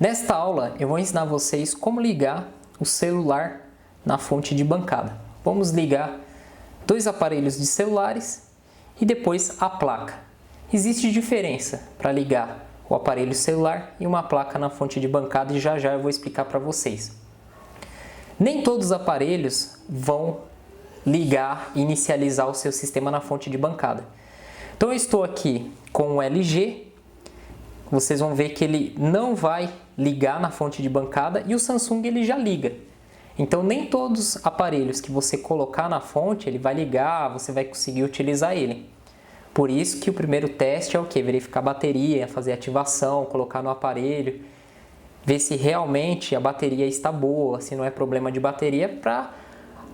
Nesta aula eu vou ensinar vocês como ligar o celular na fonte de bancada. Vamos ligar dois aparelhos de celulares e depois a placa. Existe diferença para ligar o aparelho celular e uma placa na fonte de bancada e já eu vou explicar para vocês. Nem todos os aparelhos vão ligar e inicializar o seu sistema na fonte de bancada. Então eu estou aqui com o LG. Vocês vão ver que ele não vai ligar na fonte de bancada e o Samsung ele já liga. Então nem todos os aparelhos que você colocar na fonte ele vai ligar, você vai conseguir utilizar ele. Por isso que o primeiro teste é o que? Verificar a bateria, fazer ativação, colocar no aparelho, ver se realmente a bateria está boa, se não é problema de bateria, para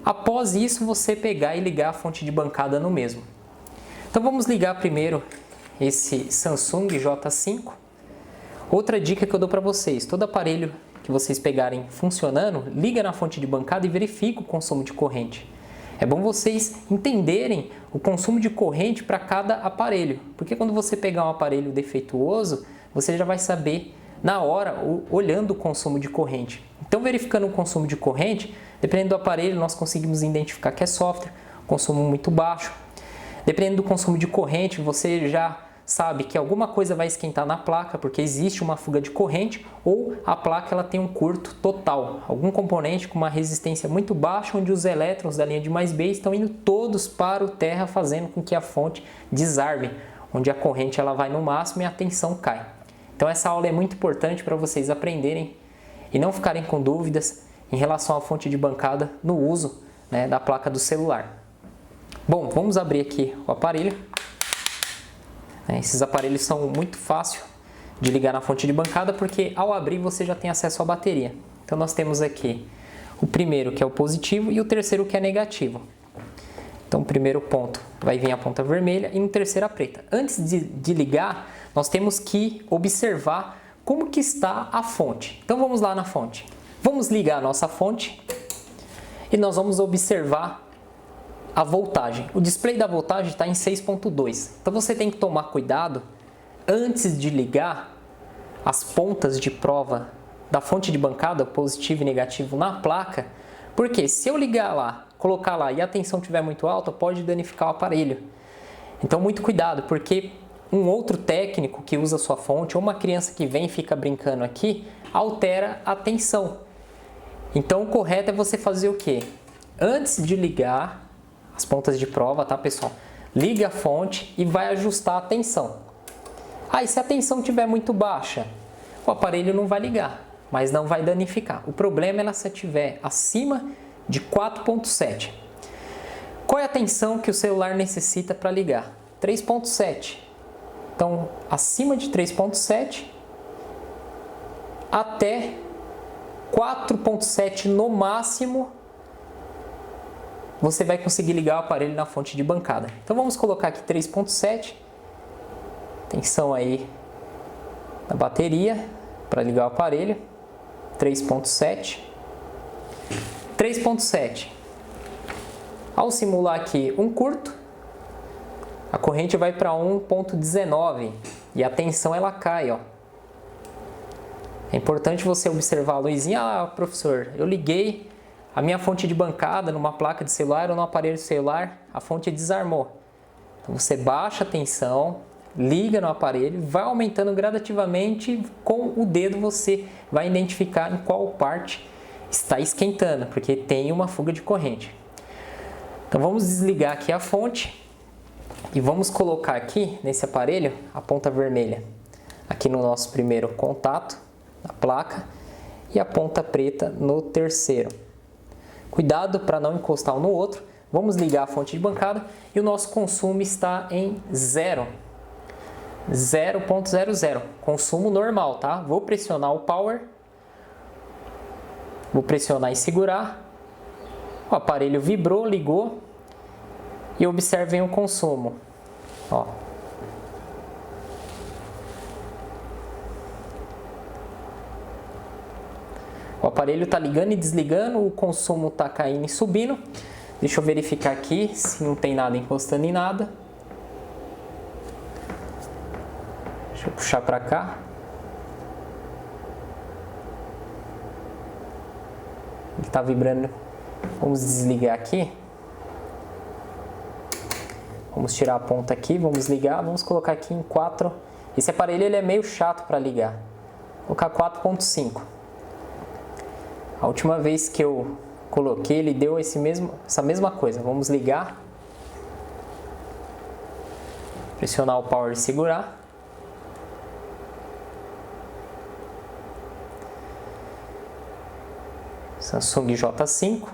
após isso você pegar e ligar a fonte de bancada no mesmo. Então vamos ligar primeiro esse Samsung J5. Outra dica que eu dou para vocês, todo aparelho que vocês pegarem funcionando, liga na fonte de bancada e verifica o consumo de corrente. É bom vocês entenderem o consumo de corrente para cada aparelho, porque quando você pegar um aparelho defeituoso, você já vai saber na hora, olhando o consumo de corrente. Então verificando o consumo de corrente, dependendo do aparelho, nós conseguimos identificar que é software, consumo muito baixo. Dependendo do consumo de corrente, você já sabe que alguma coisa vai esquentar na placa, porque existe uma fuga de corrente, ou a placa ela tem um curto total, algum componente com uma resistência muito baixa, onde os elétrons da linha de mais B estão indo todos para o terra, fazendo com que a fonte desarme, onde a corrente ela vai no máximo e a tensão cai. Então essa aula é muito importante para vocês aprenderem e não ficarem com dúvidas em relação à fonte de bancada no uso, da placa do celular. Bom, vamos abrir aqui o aparelho. Esses aparelhos são muito fáceis de ligar na fonte de bancada porque ao abrir você já tem acesso à bateria. Então nós temos aqui o primeiro que é o positivo e o terceiro que é negativo. Então o primeiro ponto vai vir a ponta vermelha e no terceiro a preta. Antes de ligar, nós temos que observar como que está a fonte. Então vamos lá na fonte. Vamos ligar a nossa fonte e nós vamos observar a voltagem. O display da voltagem está em 6.2. Então você tem que tomar cuidado antes de ligar as pontas de prova da fonte de bancada, positivo e negativo, na placa, porque se eu ligar lá, colocar lá e a tensão estiver muito alta, pode danificar o aparelho. Então muito cuidado, porque um outro técnico que usa a sua fonte ou uma criança que vem e fica brincando aqui, altera a tensão. Então o correto é você fazer o quê? Antes de ligar as pontas de prova, tá pessoal? Liga a fonte e vai ajustar a tensão. Aí se a tensão estiver muito baixa, o aparelho não vai ligar, mas não vai danificar. O problema é se estiver acima de 4.7. Qual é a tensão que o celular necessita para ligar? 3.7. Então, acima de 3.7 até 4.7 no máximo, você vai conseguir ligar o aparelho na fonte de bancada. Então vamos colocar aqui 3.7, tensão aí na bateria para ligar o aparelho, 3.7, 3.7. Ao simular aqui um curto, a corrente vai para 1.19 e a tensão ela cai, ó. É importante você observar a luzinha. Ah, professor, eu liguei a minha fonte de bancada numa placa de celular ou no aparelho celular, a fonte desarmou. Então você baixa a tensão, liga no aparelho, vai aumentando gradativamente, com o dedo você vai identificar em qual parte está esquentando, porque tem uma fuga de corrente. Então vamos desligar aqui a fonte e vamos colocar aqui nesse aparelho a ponta vermelha, aqui no nosso primeiro contato, na placa, e a ponta preta no terceiro. Cuidado para não encostar um no outro. Vamos ligar a fonte de bancada e o nosso consumo está em 0.00. Consumo normal, tá? Vou pressionar o power. Vou pressionar e segurar. O aparelho vibrou, ligou. E observem o consumo. Ó. O aparelho está ligando e desligando, o consumo está caindo e subindo. Deixa eu verificar aqui se não tem nada encostando em nada. Deixa eu puxar para cá. Ele está vibrando. Vamos desligar aqui. Vamos tirar a ponta aqui, vamos ligar, vamos colocar aqui em 4. Esse aparelho ele é meio chato para ligar. Vou colocar 4.5. A última vez que eu coloquei, ele deu essa mesma coisa. Vamos ligar. Pressionar o power e segurar. Samsung J5.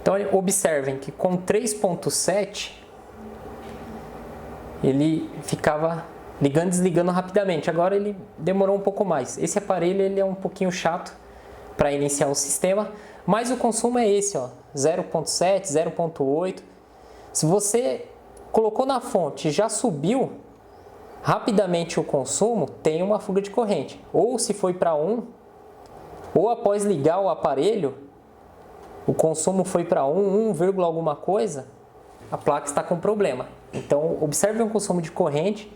Então observem que com 3.7 ele ficava ligando e desligando rapidamente. Agora ele demorou um pouco mais. Esse aparelho ele é um pouquinho chato para iniciar o sistema, mas o consumo é esse, ó, 0.7, 0.8. Se você colocou na fonte e já subiu rapidamente o consumo, tem uma fuga de corrente. Ou se foi para 1, ou após ligar o aparelho, o consumo foi para 1, alguma coisa, a placa está com problema. Então, observe o consumo de corrente,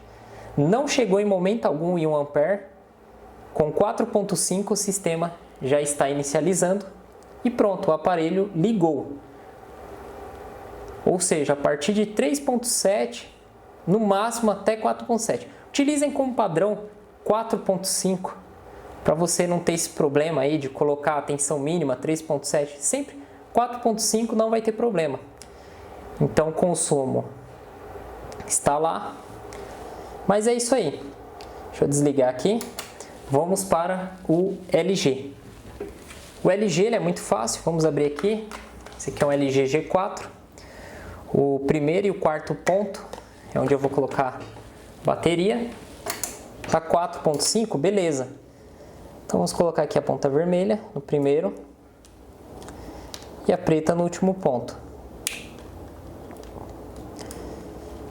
não chegou em momento algum em 1 ampere, com 4.5 o sistema já está inicializando e pronto, o aparelho ligou. Ou seja, a partir de 3.7, no máximo até 4.7. Utilizem como padrão 4.5, para você não ter esse problema aí de colocar a tensão mínima 3.7, sempre 4.5 não vai ter problema. Então o consumo está lá, mas é isso aí. Deixa eu desligar aqui. Vamos para o LG. O LG ele é muito fácil, vamos abrir aqui. Esse aqui é um LG G4. O primeiro e o quarto ponto é onde eu vou colocar bateria. Tá 4.5, beleza. Então vamos colocar aqui a ponta vermelha no primeiro e a preta no último ponto.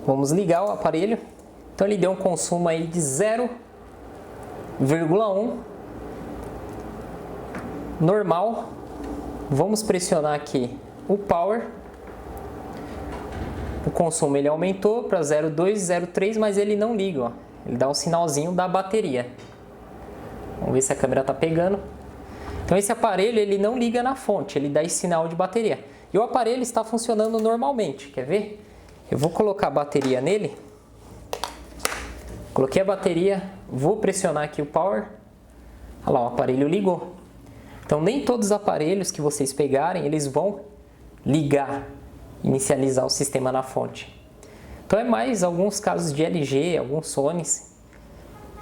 Vamos ligar o aparelho. Então ele deu um consumo aí de 0,1 normal. Vamos pressionar aqui o power. O consumo ele aumentou para 0,2, 0,3, mas ele não liga, ó. Ele dá um sinalzinho da bateria. Vamos ver se a câmera está pegando. Então esse aparelho ele não liga na fonte, ele dá esse sinal de bateria. E o aparelho está funcionando normalmente, quer ver? Eu vou colocar a bateria nele. Coloquei a bateria, vou pressionar aqui o power. Olha lá, o aparelho ligou. Então nem todos os aparelhos que vocês pegarem, eles vão ligar, inicializar o sistema na fonte. Então é mais alguns casos de LG, alguns Sonys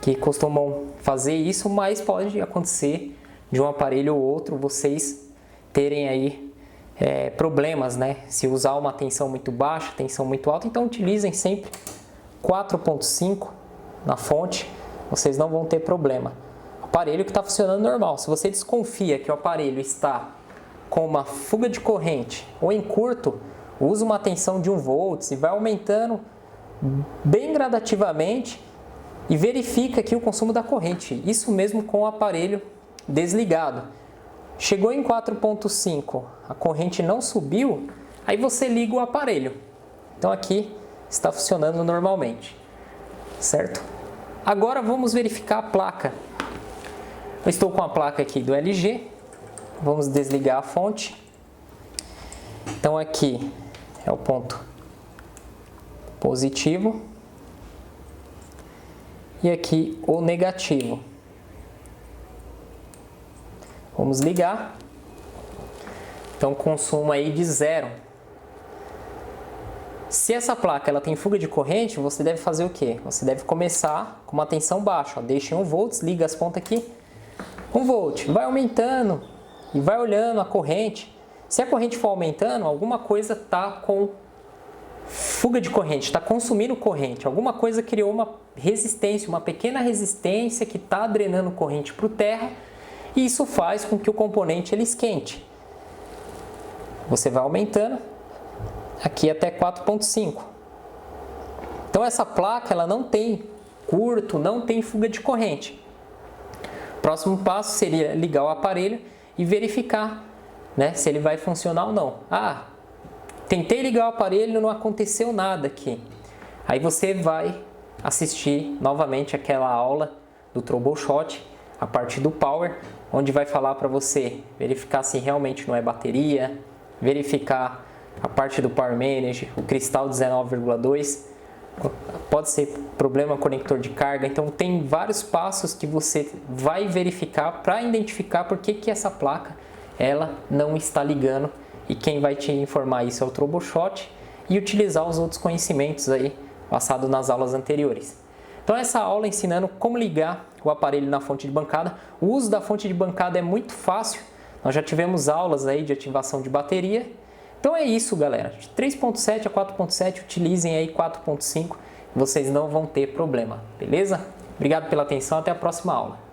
que costumam fazer isso, mas pode acontecer de um aparelho ou outro vocês terem aí problemas, né? Se usar uma tensão muito baixa, tensão muito alta, então utilizem sempre 4.5 na fonte, vocês não vão ter problema. Aparelho que está funcionando normal. Se você desconfia que o aparelho está com uma fuga de corrente ou em curto, use uma tensão de 1 volts e vai aumentando bem gradativamente e verifica aqui o consumo da corrente. Isso mesmo com o aparelho desligado. Chegou em 4.5, a corrente não subiu, aí você liga o aparelho. Então aqui está funcionando normalmente, certo? Agora vamos verificar a placa. Eu estou com a placa aqui do LG, vamos desligar a fonte. Então aqui é o ponto positivo e aqui o negativo. Vamos ligar. Então consumo aí de 0. Se essa placa ela tem fuga de corrente, você deve fazer o quê? Você deve começar com uma tensão baixa, ó. Deixa em 1 volts, liga as pontas aqui. 1 volt, vai aumentando e vai olhando a corrente. Se a corrente for aumentando, alguma coisa está com fuga de corrente, está consumindo corrente. Alguma coisa criou uma resistência, uma pequena resistência que está drenando corrente para o terra e isso faz com que o componente ele esquente. Você vai aumentando aqui até 4.5. Então essa placa ela não tem curto, não tem fuga de corrente. Próximo passo seria ligar o aparelho e verificar, né, se ele vai funcionar ou não. Ah, tentei ligar o aparelho e não aconteceu nada aqui. Aí você vai assistir novamente aquela aula do troubleshot, a parte do power, onde vai falar para você verificar se realmente não é bateria, verificar a parte do Power Manager, o cristal 19,2, pode ser problema conector de carga. Então tem vários passos que você vai verificar para identificar por que essa placa ela não está ligando, e quem vai te informar isso é o troubleshot e utilizar os outros conhecimentos aí passados nas aulas anteriores. Então essa aula ensinando como ligar o aparelho na fonte de bancada. O uso da fonte de bancada é muito fácil, nós já tivemos aulas aí de ativação de bateria. Então é isso, galera, de 3.7 a 4.7, utilizem aí 4.5, vocês não vão ter problema, beleza? Obrigado pela atenção, até a próxima aula.